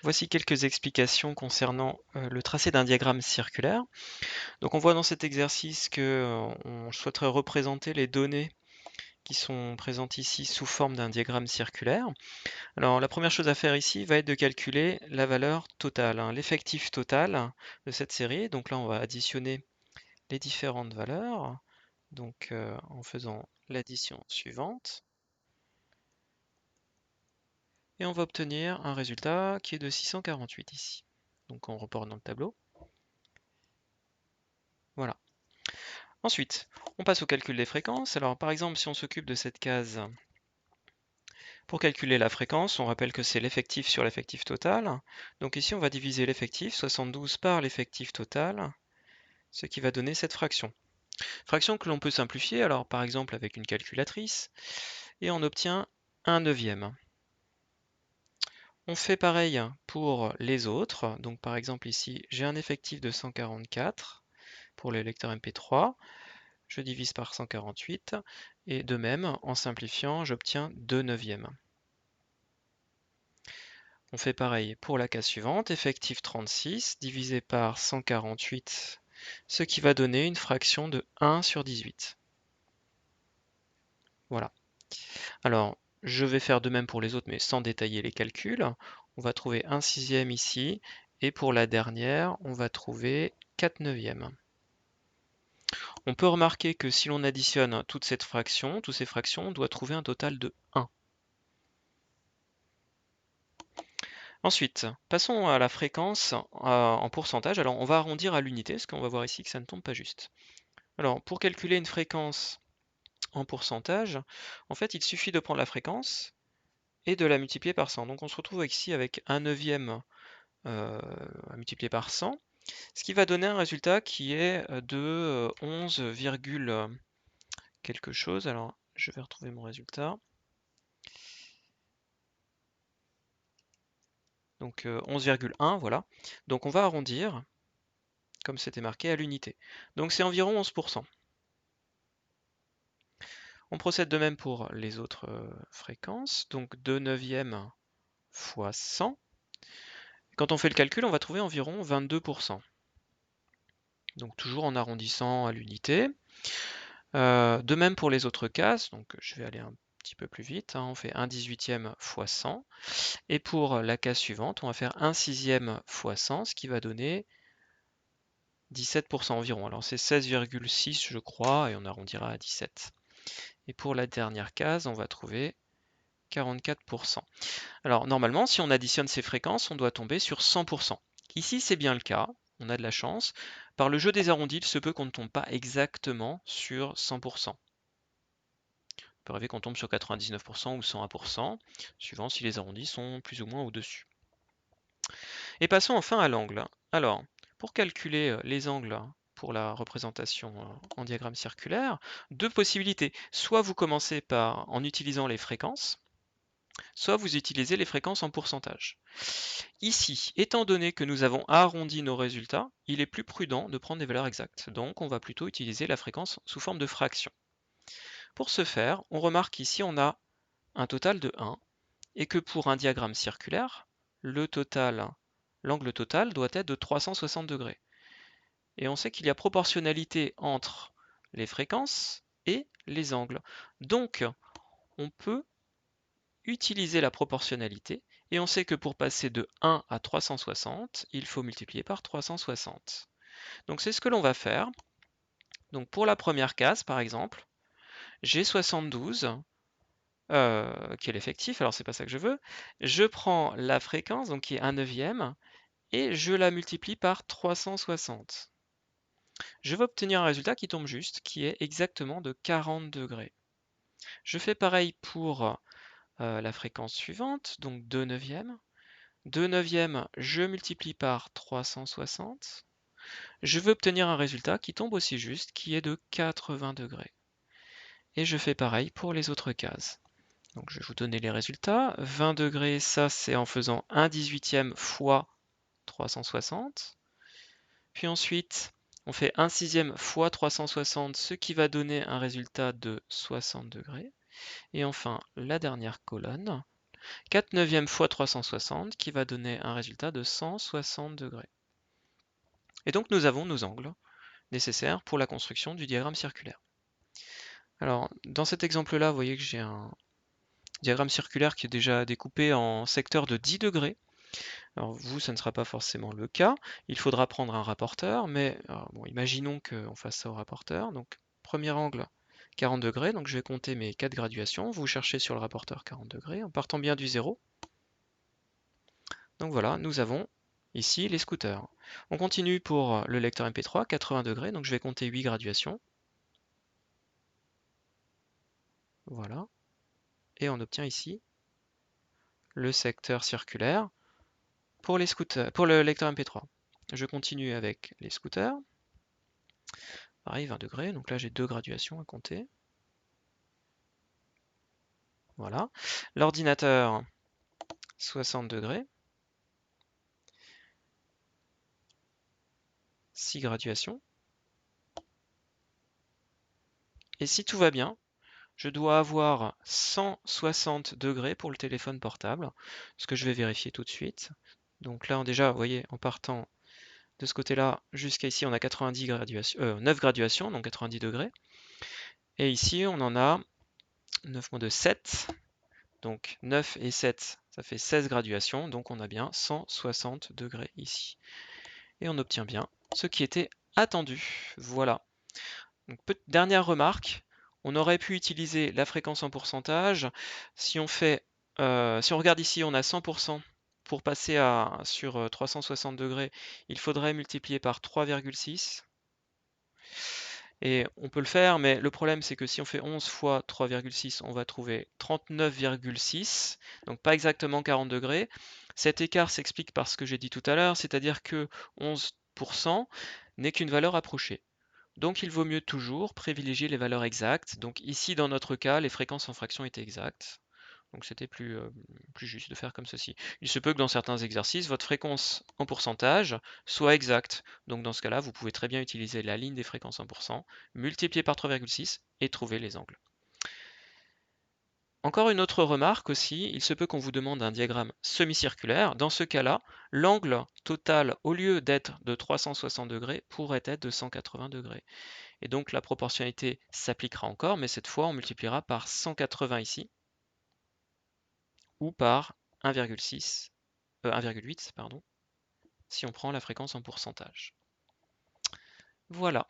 Voici quelques explications concernant le tracé d'un diagramme circulaire. Donc on voit dans cet exercice que on souhaiterait représenter les données qui sont présentes ici sous forme d'un diagramme circulaire. Alors la première chose à faire ici va être de calculer la valeur totale, hein, l'effectif total de cette série. Donc là on va additionner les différentes valeurs, donc en faisant l'addition suivante. Et on va obtenir un résultat qui est de 648 ici. Donc on reporte dans le tableau. Voilà. Ensuite, on passe au calcul des fréquences. Alors par exemple, si on s'occupe de cette case, pour calculer la fréquence, on rappelle que c'est l'effectif sur l'effectif total. Donc ici, on va diviser l'effectif, 72, par l'effectif total, ce qui va donner cette fraction. Fraction que l'on peut simplifier, alors par exemple avec une calculatrice, et on obtient 1/9. On fait pareil pour les autres. Donc par exemple ici, j'ai un effectif de 144 pour le lecteur MP3. Je divise par 148, et de même, en simplifiant, j'obtiens 2/9. On fait pareil pour la case suivante, effectif 36 divisé par 148, ce qui va donner une fraction de 1/18. Voilà. Alors, je vais faire de même pour les autres, mais sans détailler les calculs. On va trouver 1/6 ici, et pour la dernière, on va trouver 4/9. On peut remarquer que si l'on additionne toutes ces fractions, on doit trouver un total de 1. Ensuite, passons à la fréquence en pourcentage. Alors, on va arrondir à l'unité, parce qu'on va voir ici que ça ne tombe pas juste. Alors, pour calculer une fréquence en pourcentage, en fait, il suffit de prendre la fréquence et de la multiplier par 100. Donc, on se retrouve ici avec 1/9 à multiplier par 100, ce qui va donner un résultat qui est de 11, quelque chose. Alors, je vais retrouver mon résultat. Donc 11,1, voilà. Donc on va arrondir, comme c'était marqué, à l'unité. Donc c'est environ 11%. On procède de même pour les autres fréquences. Donc 2/9 fois 100. Quand on fait le calcul, on va trouver environ 22%. Donc toujours en arrondissant à l'unité. De même pour les autres cases, donc je vais aller un petit peu plus vite, hein, on fait 1/18 fois 100. Et pour la case suivante, on va faire 1/6 fois 100, ce qui va donner 17% environ. Alors c'est 16,6 je crois, et on arrondira à 17. Et pour la dernière case, on va trouver 44%. Alors normalement, si on additionne ces fréquences, on doit tomber sur 100%. Ici, c'est bien le cas, on a de la chance. Par le jeu des arrondis, il se peut qu'on ne tombe pas exactement sur 100%. On peut rêver qu'on tombe sur 99% ou 101%, suivant si les arrondis sont plus ou moins au-dessus. Et passons enfin à l'angle. Alors, pour calculer les angles pour la représentation en diagramme circulaire, deux possibilités. Soit vous commencez en utilisant les fréquences, soit vous utilisez les fréquences en pourcentage. Ici, étant donné que nous avons arrondi nos résultats, il est plus prudent de prendre des valeurs exactes. Donc on va plutôt utiliser la fréquence sous forme de fraction. Pour ce faire, on remarque qu'ici on a un total de 1 et que pour un diagramme circulaire, l'angle total doit être de 360 degrés. Et on sait qu'il y a proportionnalité entre les fréquences et les angles. Donc, on peut utiliser la proportionnalité, et on sait que pour passer de 1 à 360, il faut multiplier par 360. Donc c'est ce que l'on va faire. Donc pour la première case, par exemple, j'ai 72, qui est l'effectif, alors c'est pas ça que je veux. Je prends la fréquence, donc qui est 1/9, et je la multiplie par 360. Je vais obtenir un résultat qui tombe juste, qui est exactement de 40 degrés. Je fais pareil pour la fréquence suivante, donc 2/9. 2/9, je multiplie par 360. Je veux obtenir un résultat qui tombe aussi juste, qui est de 80 degrés. Et je fais pareil pour les autres cases. Donc je vais vous donner les résultats. 20 degrés, ça c'est en faisant 1/18 fois 360. Puis ensuite, on fait 1/6 fois 360, ce qui va donner un résultat de 60 degrés. Et enfin, la dernière colonne, 4 neuvièmes fois 360 qui va donner un résultat de 160 degrés. Et donc nous avons nos angles nécessaires pour la construction du diagramme circulaire. Alors dans cet exemple-là, vous voyez que j'ai un diagramme circulaire qui est déjà découpé en secteurs de 10 degrés. Alors vous, ça ne sera pas forcément le cas. Il faudra prendre un rapporteur, mais bon, imaginons qu'on fasse ça au rapporteur. Donc premier angle, 40 degrés, donc je vais compter mes 4 graduations. Vous cherchez sur le rapporteur 40 degrés, en partant bien du 0. Donc voilà, nous avons ici les scooters. On continue pour le lecteur MP3, 80 degrés, donc je vais compter 8 graduations. Voilà. Et on obtient ici le secteur circulaire pour les scooters, pour le lecteur MP3. Je continue avec les scooters. Pareil, 20 degrés, donc là j'ai 2 graduations à compter. Voilà. L'ordinateur, 60 degrés. 6 graduations. Et si tout va bien, je dois avoir 160 degrés pour le téléphone portable, ce que je vais vérifier tout de suite. Donc là, déjà, vous voyez, en partant de ce côté-là jusqu'à ici, on a 90 graduations, 9 graduations, donc 90 degrés. Et ici, on en a 9 moins 2, 7. Donc 9 et 7, ça fait 16 graduations, donc on a bien 160 degrés ici. Et on obtient bien ce qui était attendu. Voilà. Donc, dernière remarque, on aurait pu utiliser la fréquence en pourcentage. Si on regarde ici, on a 100%. Pour passer sur 360 degrés, il faudrait multiplier par 3,6. Et on peut le faire, mais le problème c'est que si on fait 11 fois 3,6, on va trouver 39,6, donc pas exactement 40 degrés. Cet écart s'explique par ce que j'ai dit tout à l'heure, c'est-à-dire que 11% n'est qu'une valeur approchée. Donc il vaut mieux toujours privilégier les valeurs exactes. Donc ici, dans notre cas, les fréquences en fraction étaient exactes. Donc c'était plus juste de faire comme ceci. Il se peut que dans certains exercices, votre fréquence en pourcentage soit exacte. Donc dans ce cas-là, vous pouvez très bien utiliser la ligne des fréquences en pourcent, multiplier par 3,6 et trouver les angles. Encore une autre remarque aussi, il se peut qu'on vous demande un diagramme semi-circulaire. Dans ce cas-là, l'angle total, au lieu d'être de 360 degrés, pourrait être de 180 degrés. Et donc la proportionnalité s'appliquera encore, mais cette fois on multipliera par 180 ici, ou par 1,8, pardon, si on prend la fréquence en pourcentage. Voilà.